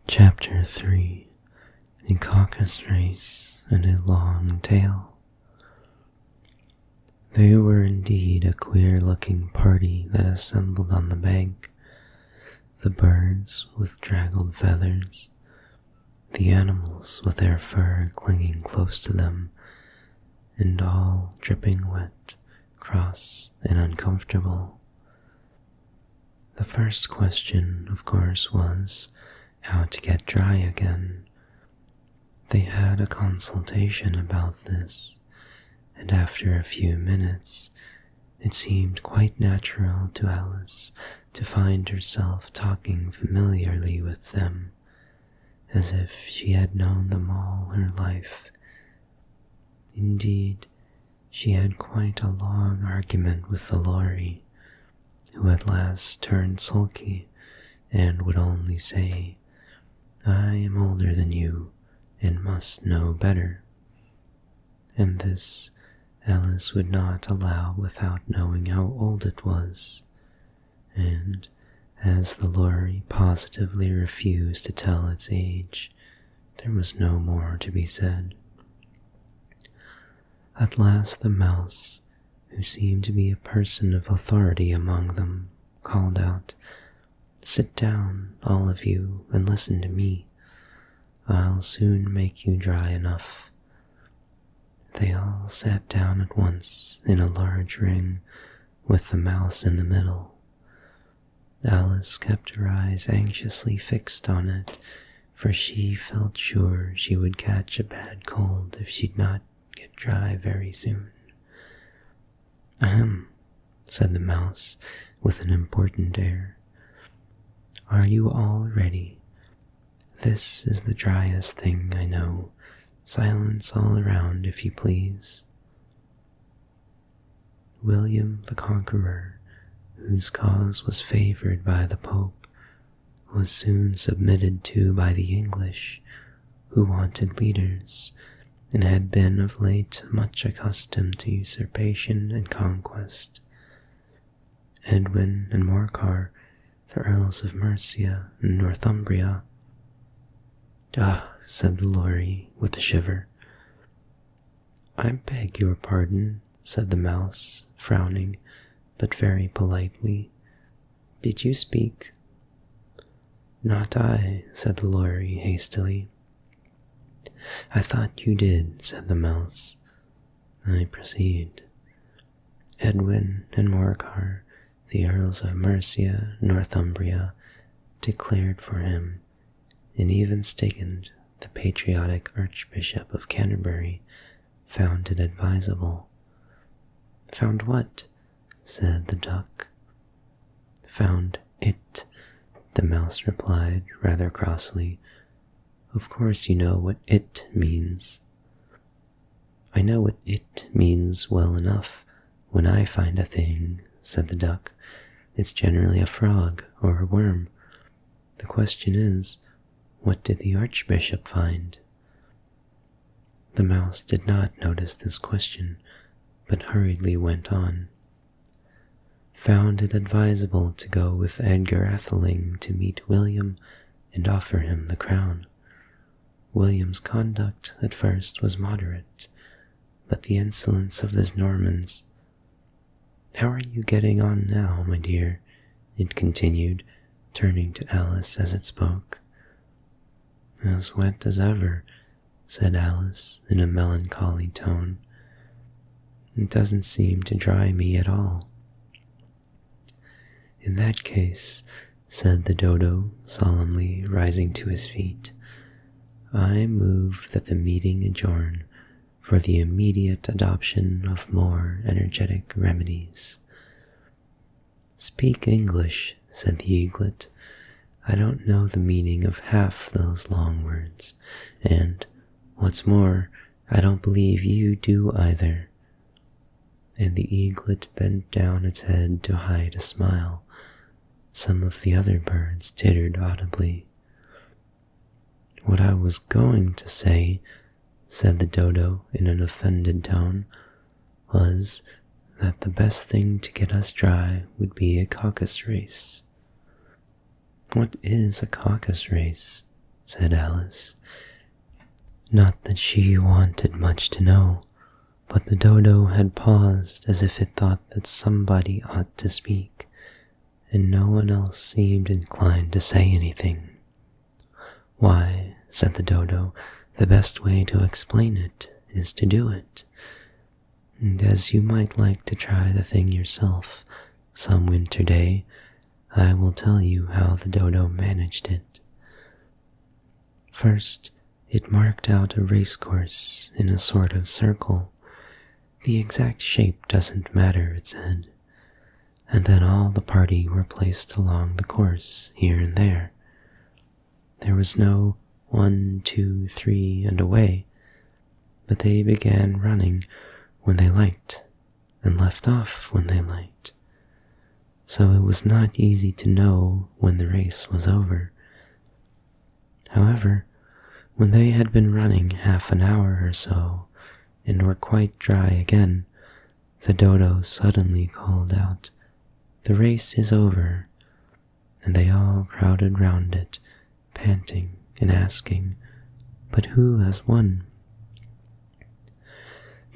Chapter 3. A Caucus Race and a Long Tale. They were indeed a queer-looking party that assembled on the bank. The birds with draggled feathers, the animals with their fur clinging close to them, and all dripping wet, cross, and uncomfortable. The first question, of course, was how to get dry again. They had a consultation about this, and after a few minutes, it seemed quite natural to Alice to find herself talking familiarly with them, as if she had known them all her life. Indeed, she had quite a long argument with the Lorry, who at last turned sulky and would only say, "I am older than you and must know better." And this Alice would not allow without knowing how old it was, and as the Lorry positively refused to tell its age, there was no more to be said. At last the mouse, who seemed to be a person of authority among them, called out, "Sit down, all of you, and listen to me. I'll soon make you dry enough." They all sat down at once in a large ring, with the mouse in the middle. Alice kept her eyes anxiously fixed on it, for she felt sure she would catch a bad cold if she'd not get dry very soon. "Ahem," said the mouse with an important air. "Are you all ready? This is the driest thing I know. Silence all around, if you please." William the Conqueror, whose cause was favored by the Pope, was soon submitted to by the English, who wanted leaders, and had been of late much accustomed to usurpation and conquest. Edwin and Morcar, the Earls of Mercia and Northumbria. "Ah," said the Lorry with a shiver. "I beg your pardon," said the mouse, frowning, but very politely. "Did you speak?" "Not I," said the Lorry hastily. "I thought you did," said the mouse. "I proceed. Edwin and Morcar, the Earls of Mercia, Northumbria, declared for him, and even Stigand, the patriotic Archbishop of Canterbury, found it advisable." "Found what?" said the duck. "Found it," the mouse replied rather crossly. "Of course you know what it means." "I know what it means well enough. When I find a thing," said the duck, "it's generally a frog or a worm. The question is, what did the Archbishop find?" The mouse did not notice this question, but hurriedly went on. "Found it advisable to go with Edgar Atheling to meet William and offer him the crown. William's conduct at first was moderate, but the insolence of his Normans— How are you getting on now, my dear?" it continued, turning to Alice as it spoke. "As wet as ever," said Alice in a melancholy tone. "It doesn't seem to dry me at all." "In that case," said the dodo solemnly, rising to his feet, "I move that the meeting adjourn for the immediate adoption of more energetic remedies." "Speak English," said the eaglet. "I don't know the meaning of half those long words, and, what's more, I don't believe you do either." And the eaglet bent down its head to hide a smile. Some of the other birds tittered audibly. "What I was going to say," said the dodo in an offended tone, "was that the best thing to get us dry would be a caucus race." "What is a caucus race?" said Alice. Not that she wanted much to know, but the dodo had paused as if it thought that somebody ought to speak, and no one else seemed inclined to say anything. Why, said the dodo, the best way to explain it is to do it. And as you might like to try the thing yourself some winter day, I will tell you how the dodo managed it. First, it marked out a racecourse in a sort of circle. The exact shape doesn't matter, it said. And then all the party were placed along the course, here and there. There was no 1, 2, 3, and away, but they began running when they liked, and left off when they liked. So it was not easy to know when the race was over. However, when they had been running half an hour or so, and were quite dry again, the dodo suddenly called out, "The race is over," and they all crowded round it, panting and asking, "But who has won?"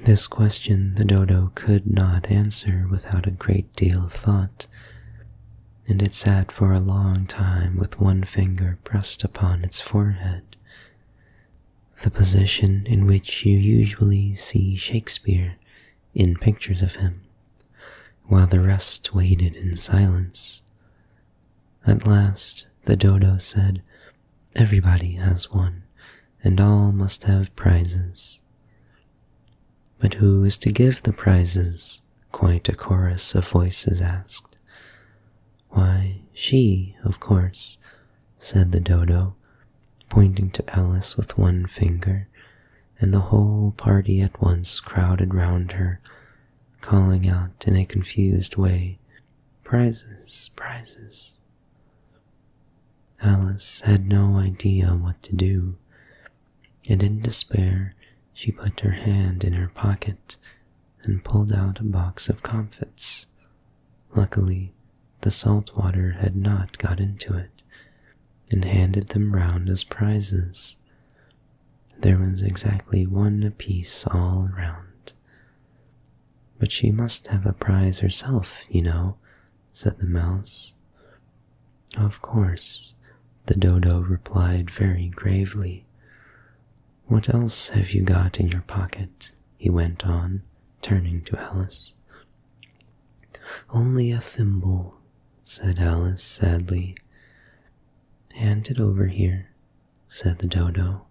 This question the dodo could not answer without a great deal of thought, and it sat for a long time with one finger pressed upon its forehead, the position in which you usually see Shakespeare in pictures of him, while the rest waited in silence. At last the dodo said, "Everybody has won, and all must have prizes." "But who is to give the prizes?" quite a chorus of voices asked. "Why, she, of course," said the dodo, pointing to Alice with one finger, and the whole party at once crowded round her, calling out in a confused way, "Prizes, prizes." Alice had no idea what to do, and in despair she put her hand in her pocket and pulled out a box of comfits. Luckily, the salt water had not got into it, and handed them round as prizes. There was exactly one apiece all round. "But she must have a prize herself, you know," said the mouse. "Of course," the dodo replied very gravely. "What else have you got in your pocket?" he went on, turning to Alice. "Only a thimble," said Alice sadly. "Hand it over here," said the dodo.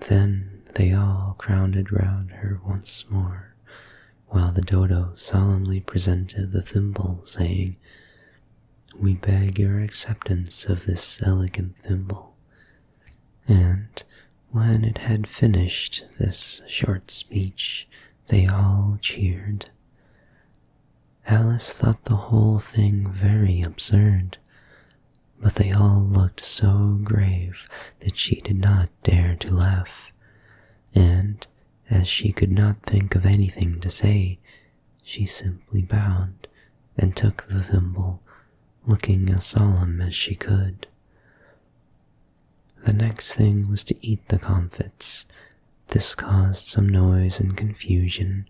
Then they all crowded round her once more, while the dodo solemnly presented the thimble, saying, "We beg your acceptance of this elegant thimble." And when it had finished this short speech, they all cheered. Alice thought the whole thing very absurd, but they all looked so grave that she did not dare to laugh, and as she could not think of anything to say, she simply bowed and took the thimble, looking as solemn as she could. The next thing was to eat the comfits. This caused some noise and confusion,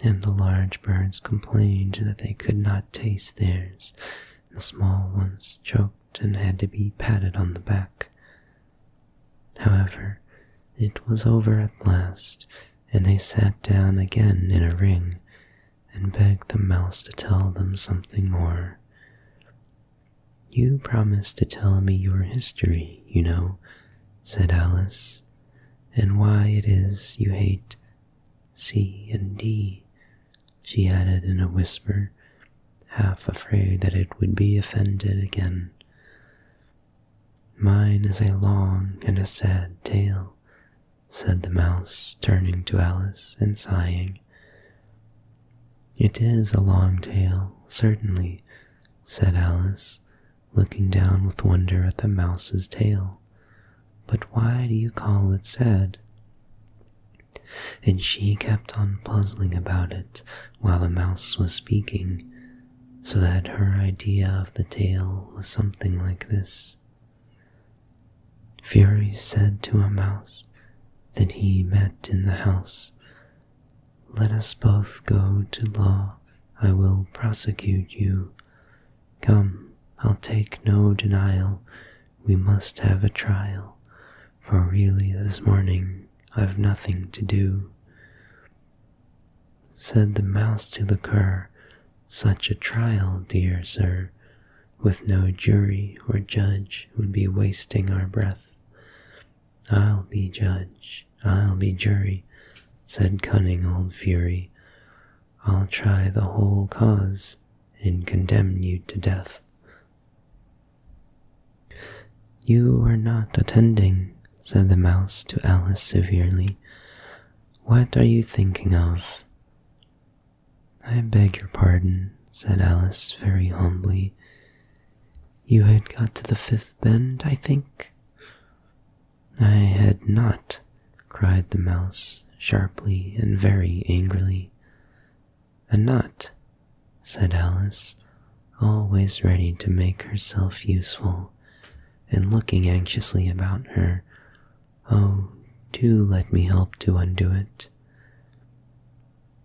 and the large birds complained that they could not taste theirs. The small ones choked and had to be patted on the back. However, it was over at last, and they sat down again in a ring and begged the mouse to tell them something more. "You promised to tell me your history, you know," said Alice, "and why it is you hate C and D," she added in a whisper, half afraid that it would be offended again. "Mine is a long and a sad tale," said the mouse, turning to Alice and sighing. "It is a long tale, certainly," said Alice, looking down with wonder at the mouse's tail. "But why do you call it sad?" And she kept on puzzling about it while the mouse was speaking, so that her idea of the tale was something like this. Fury said to a mouse that he met in the house, "Let us both go to law, I will prosecute you. Come, I'll take no denial, we must have a trial, for really this morning I've nothing to do." Said the mouse to the cur, "Such a trial, dear sir, with no jury or judge would be wasting our breath." "I'll be judge, I'll be jury," said cunning old Fury. "I'll try the whole cause and condemn you to death." "You are not attending," said the mouse to Alice severely. "What are you thinking of?" "I beg your pardon," said Alice very humbly. "You had got to the fifth bend, I think?" "I had not," cried the mouse sharply and very angrily. "A knot," said Alice, always ready to make herself useful, and looking anxiously about her. "Oh, do let me help to undo it."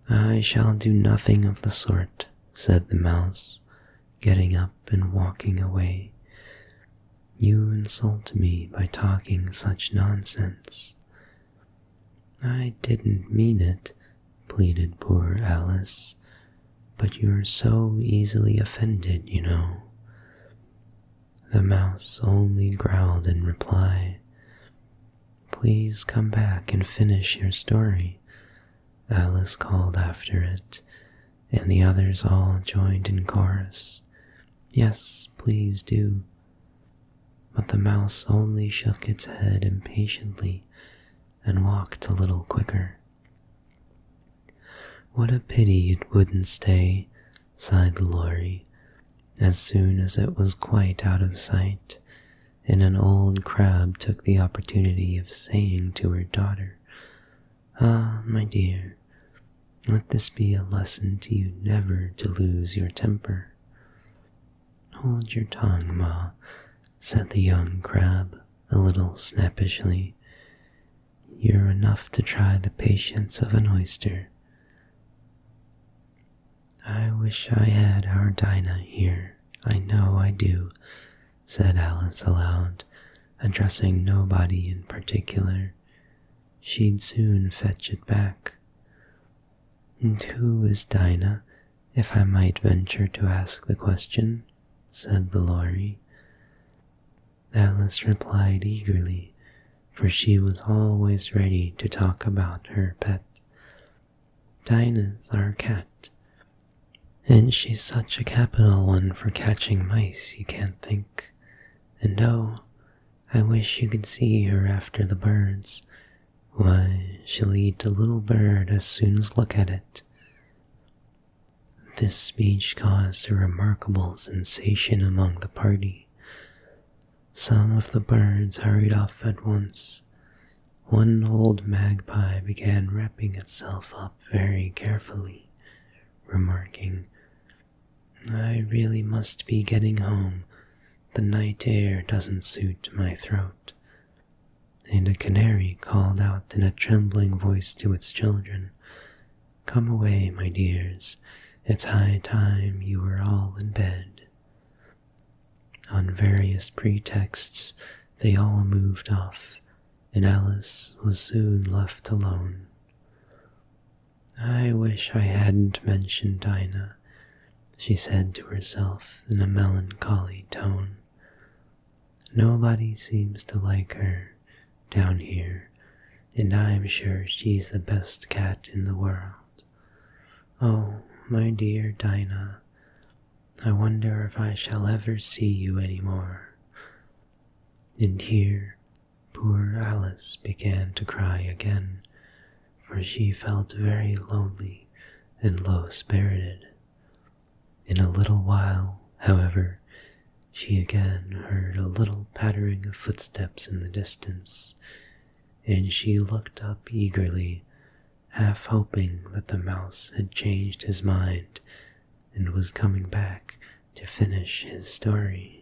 "I shall do nothing of the sort," said the mouse, getting up and walking away. "You insult me by talking such nonsense." "I didn't mean it," pleaded poor Alice, "but you're so easily offended, you know." The mouse only growled in reply. "Please come back and finish your story," Alice called after it, and the others all joined in chorus. "Yes, please do." But the mouse only shook its head impatiently and walked a little quicker. "What a pity it wouldn't stay," sighed the Lory, as soon as it was quite out of sight, and an old crab took the opportunity of saying to her daughter, "Ah, my dear, let this be a lesson to you never to lose your temper." "Hold your tongue, Ma," said the young crab, a little snappishly. "You're enough to try the patience of an oyster." "I wish I had our Dinah here, I know I do," said Alice aloud, addressing nobody in particular. "She'd soon fetch it back." "And who is Dinah, if I might venture to ask the question?" said the Lory. Alice replied eagerly, for she was always ready to talk about her pet. "Dinah's our cat, and she's such a capital one for catching mice you can't think. And oh, I wish you could see her after the birds. Why, she'll eat a little bird as soon as look at it." This speech caused a remarkable sensation among the party. Some of the birds hurried off at once. One old magpie began wrapping itself up very carefully, remarking, "I really must be getting home. The night air doesn't suit my throat." And a canary called out in a trembling voice to its children, "Come away, my dears. It's high time you were all in bed." On various pretexts, they all moved off, and Alice was soon left alone. "I wish I hadn't mentioned Dinah," she said to herself in a melancholy tone. "Nobody seems to like her down here, and I'm sure she's the best cat in the world. Oh, my dear Dinah, I wonder if I shall ever see you any more." And here poor Alice began to cry again, for she felt very lonely and low-spirited. In a little while, however, she again heard a little pattering of footsteps in the distance, and she looked up eagerly, half hoping that the mouse had changed his mind and was coming back to finish his story.